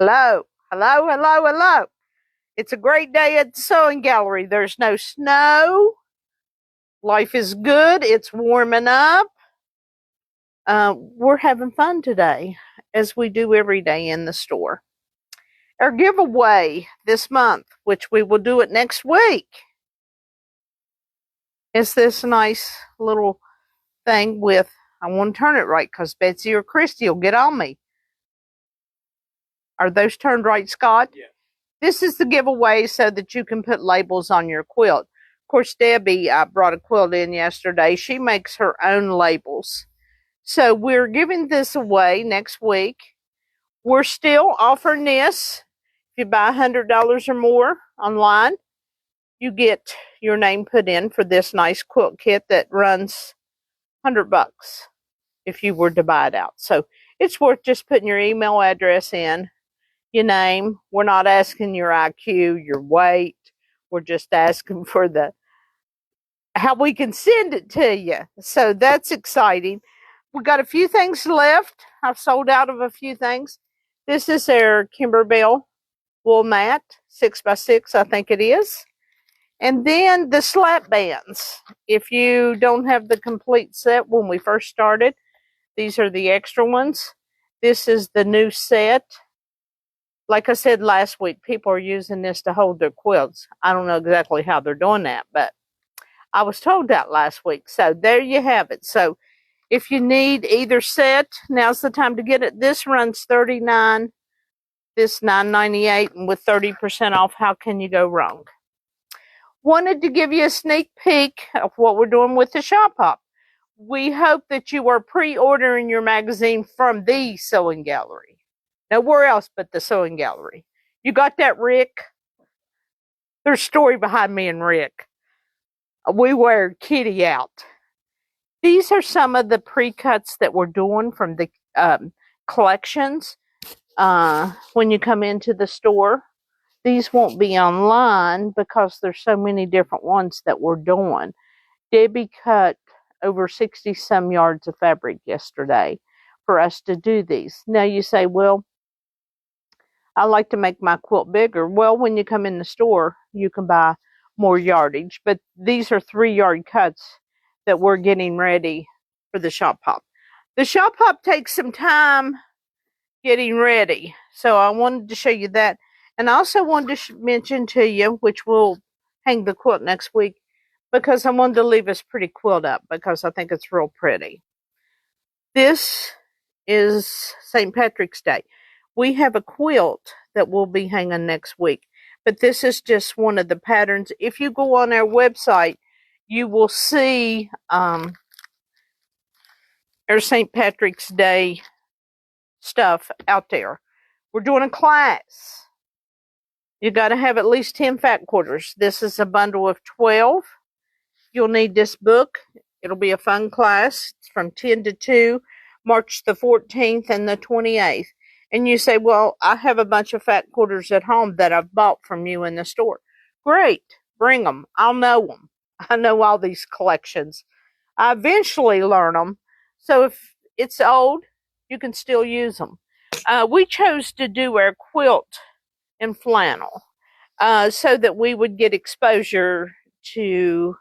Hello, hello, hello, hello. It's a great day at the sewing gallery. There's no snow. Life is good. It's warming up. We're having fun today, as we do every day in the store. Our giveaway this month, which we will do it next week, is this nice little thing with, I want to turn it right because Betsy or Christy will get on me. Are those turned right, Scott? Yeah. This is the giveaway so that you can put labels on your quilt. Of course, Debbie brought a quilt in yesterday. She makes her own labels. So we're giving this away next week. We're still offering this. If you buy $100 or more online, you get your name put in for this nice quilt kit that runs $100 if you were to buy it out. So it's worth just putting your email address in, your name. We're not asking your IQ, your weight. We're just asking for how we can send it to you. So that's exciting. We got a few things left. I've sold out of a few things. This is our Kimberbell wool mat, 6x6, I think it is. And then the slap bands. If you don't have the complete set when we first started, these are the extra ones. This is the new set. Like I said last week, people are using this to hold their quilts. I don't know exactly how they're doing that, but I was told that last week. So there you have it. So if you need either set, now's the time to get it. This runs $39, this $9.98, and with 30% off, how can you go wrong? Wanted to give you a sneak peek of what we're doing with the Shop Hop. We hope that you are pre-ordering your magazine from the Sewing Gallery. Nowhere else but the Sewing Gallery. You got that, Rick? There's a story behind me and Rick. We wear Kitty out. These are some of the pre-cuts that we're doing from the collections when you come into the store. These won't be online because there's so many different ones that we're doing. Debbie cut over 60 some yards of fabric yesterday for us to do these. Now you say, well, I like to make my quilt bigger. Well, when you come in the store, you can buy more yardage. But these are 3-yard cuts that we're getting ready for the Shop Hop. The Shop Hop takes some time getting ready. So I wanted to show you that. And I also wanted to mention to you, which we'll hang the quilt next week, because I wanted to leave this pretty quilt up because I think it's real pretty. This is St. Patrick's Day. We have a quilt that we'll be hanging next week, but this is just one of the patterns. If you go on our website, you will see our St. Patrick's Day stuff out there. We're doing a class. You got to have at least 10 fat quarters. This is a bundle of 12. You'll need this book. It'll be a fun class. It's from 10 to 2, March the 14th and the 28th. And you say, well, I have a bunch of fat quarters at home that I've bought from you in the store. Great. Bring them. I'll know them. I know all these collections. I eventually learn them. So if it's old, you can still use them. We chose to do our quilt in flannel so that we would get exposure to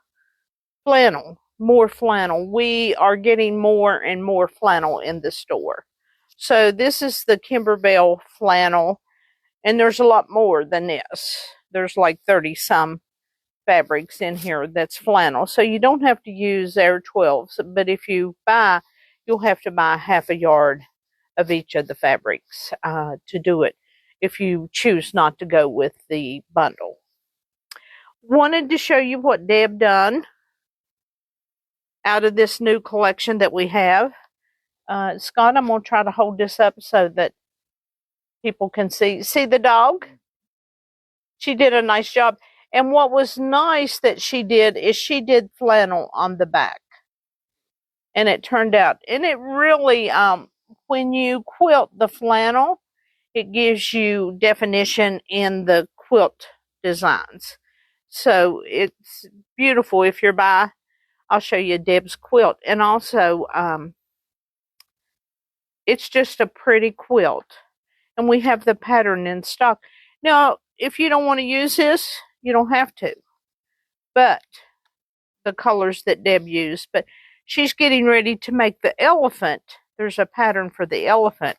flannel, more flannel. We are getting more and more flannel in the store. So this is the Kimberbell flannel, and there's a lot more than this. There's like 30 some fabrics in here that's flannel. So you don't have to use our 12s, but if you buy, you'll have to buy half a yard of each of the fabrics to do it if you choose not to go with the bundle. Wanted to show you what Deb done out of this new collection that we have. Scott, I'm going to try to hold this up so that people can see. See the dog? She did a nice job. And what was nice that she did is she did flannel on the back. And it turned out. And it really, when you quilt the flannel, it gives you definition in the quilt designs. So it's beautiful. If you're by, I'll show you Deb's quilt. And also, it's just a pretty quilt. and we have the pattern in stock. Now, if you don't want to use this, you don't have to. But the colors that Deb used, but she's getting ready to make the elephant. There's a pattern for the elephant.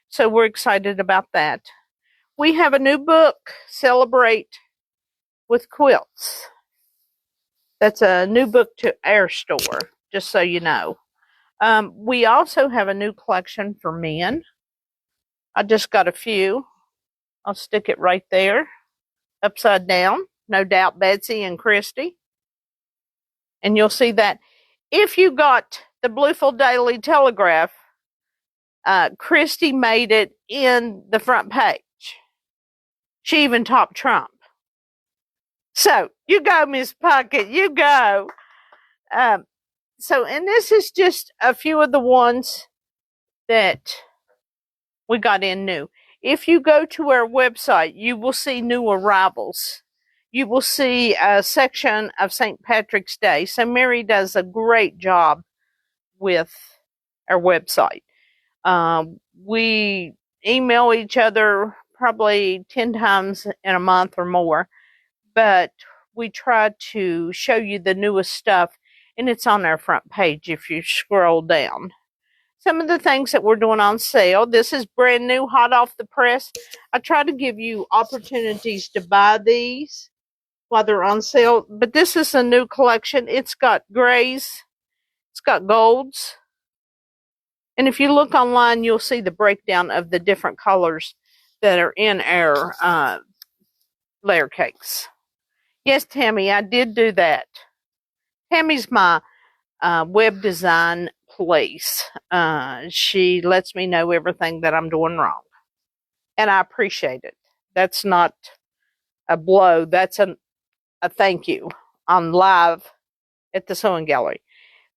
So we're excited about that. We have a new book, Celebrate with Quilts. That's a new book to our store, just so you know. We also have a new collection for men. I just got a few. I'll stick it right there, upside down. No doubt Betsy and Christy. And you'll see that. If you got the Bluefield Daily Telegraph, Christy made it in the front page. She even topped Trump. So, you go, Miss Puckett, you go. And this is just a few of the ones that we got in new. If you go to our website, you will see new arrivals. You will see a section of St. Patrick's Day. So Mary does a great job with our website. We email each other probably 10 times in a month or more, but we try to show you the newest stuff, and it's on our front page if you scroll down. Some of the things that we're doing on sale. This is brand new, hot off the press. I try to give you opportunities to buy these while they're on sale, but this is a new collection. It's got grays, it's got golds, and if you look online, you'll see the breakdown of the different colors that are in our layer cakes. Yes, Tammy, I did do that. Tammy's my web design police. She lets me know everything that I'm doing wrong, and I appreciate it. That's not a blow. That's a thank you on live at the Sewing Gallery.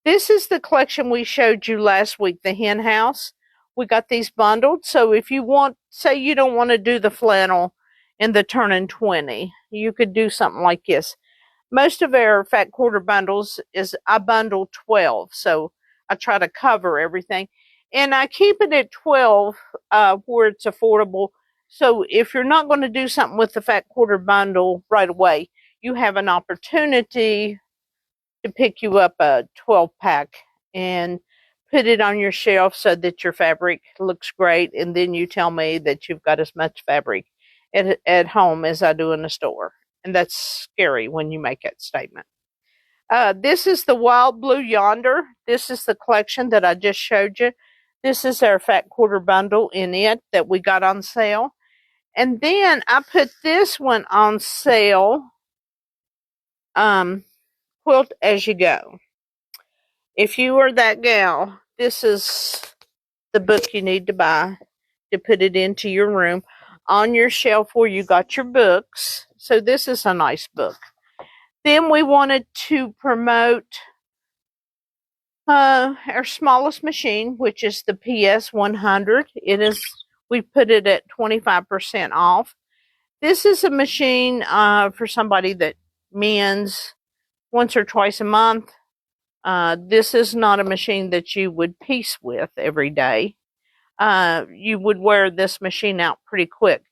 This is the collection we showed you last week, the hen house. We got these bundled. So if you want, say you don't want to do the flannel in the turning 20, you could do something like this. Most of our fat quarter bundles is I bundle 12. So I try to cover everything. And I keep it at 12 where it's affordable. So if you're not going to do something with the fat quarter bundle right away, you have an opportunity to pick you up a 12-pack and put it on your shelf so that your fabric looks great, and then you tell me that you've got as much fabric at home as I do in the store. And that's scary when you make that statement. This is the Wild Blue Yonder. This is the collection that I just showed you. This is our fat quarter bundle in it that we got on sale. And then I put this one on sale, Quilt As You Go. If you are that gal, this is the book you need to buy to put it into your room on your shelf where you got your books. So this is a nice book. Then we wanted to promote our smallest machine, which is the PS 100. We put it at 25% off. This is a machine for somebody that mends once or twice a month. This is not a machine that you would piece with every day. You would wear this machine out pretty quick.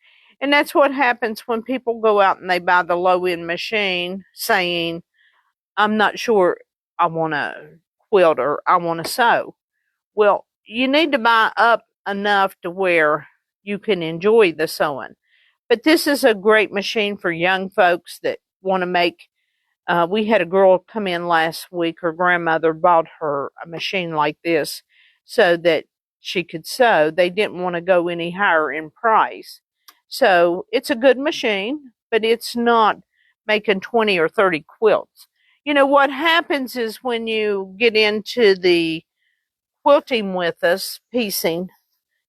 And that's what happens when people go out and they buy the low-end machine saying, I'm not sure I want to quilt or I want to sew. Well, you need to buy up enough to where you can enjoy the sewing. But this is a great machine for young folks that want to make. We had a girl come in last week. Her grandmother bought her a machine like this so that she could sew. They didn't want to go any higher in price. So it's a good machine, but it's not making 20 or 30 quilts. You know, what happens is when you get into the quilting with us, piecing,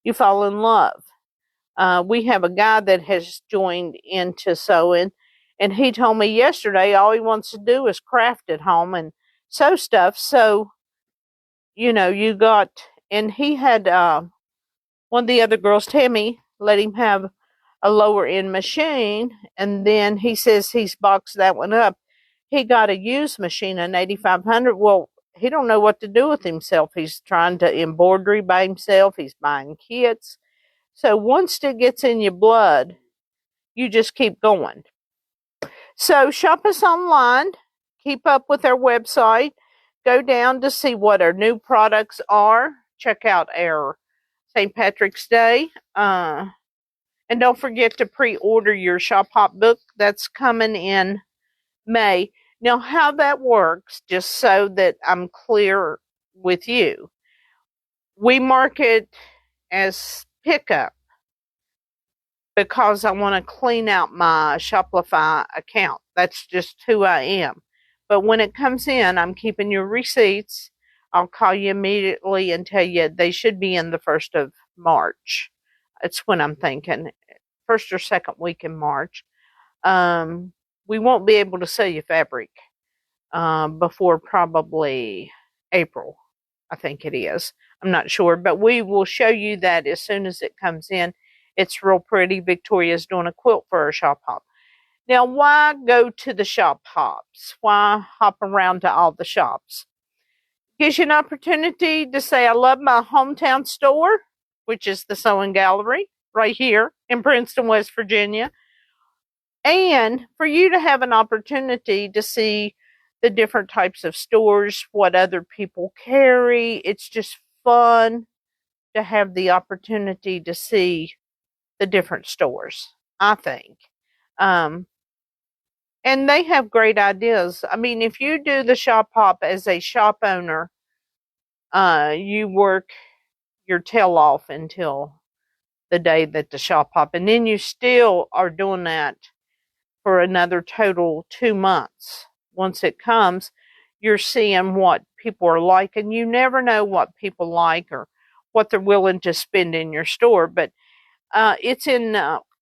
you fall in love. We have a guy that has joined into sewing, and he told me yesterday all he wants to do is craft at home and sew stuff. So, you know, and he had one of the other girls, Tammy, let him have a lower end machine, and then he says he's boxed that one up. He got a used machine, an 8500. Well, he don't know what to do with himself. He's trying to embroidery by himself. He's buying kits. So once it gets in your blood, you just keep going. So shop us online, keep up with our website, go down to see what our new products are, check out our St. Patrick's Day, and don't forget to pre-order your Shop Hop book that's coming in May. Now, how that works, just so that I'm clear with you, we market as pickup because I want to clean out my Shopify account. That's just who I am. But when it comes in, I'm keeping your receipts. I'll call you immediately and tell you they should be in the 1st of March. It's when I'm thinking, first or second week in March. We won't be able to sell you fabric before probably April, I think it is. I'm not sure, but we will show you that as soon as it comes in. It's real pretty. Victoria's doing a quilt for her shop hop. Now, why go to the shop hops? Why hop around to all the shops? Gives you an opportunity to say, I love my hometown store, which is the Sewing Gallery right here in Princeton, West Virginia. And for you to have an opportunity to see the different types of stores, what other people carry. It's just fun to have the opportunity to see the different stores, I think. And they have great ideas. I mean, if you do the shop hop as a shop owner, you work your tail off until the day that the shop hop, and then you still are doing that for another total 2 months. Once it comes, you're seeing what people are like, and you never know what people like or what they're willing to spend in your store. But it's in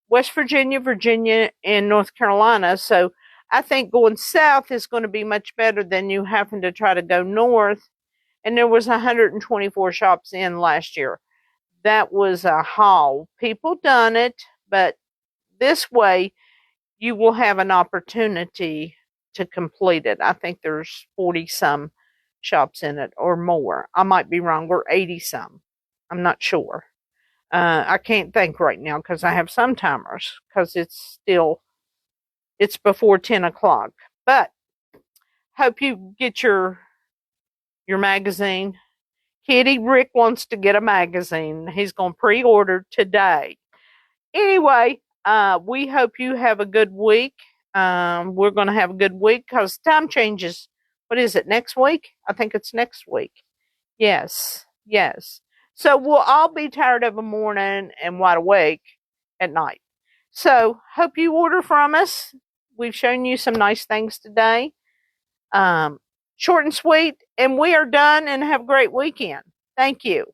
West Virginia, Virginia, and North Carolina. So I think going south is going to be much better than you having to try to go north. And there was 124 shops in last year. That was a haul. People done it, but this way you will have an opportunity to complete it. I think there's 40 some shops in it or more. I might be wrong, or 80 some. I'm not sure. I can't think right now because I have some timers because it's before 10 o'clock. But hope you get your magazine. Kitty Rick wants to get a magazine. He's going to pre-order today. Anyway, we hope you have a good week. We're going to have a good week because time changes. What is it, next week? I think it's next week. Yes. So we'll all be tired of a morning and wide awake at night. So hope you order from us. We've shown you some nice things today. Short and sweet, and we are done, and have a great weekend. Thank you.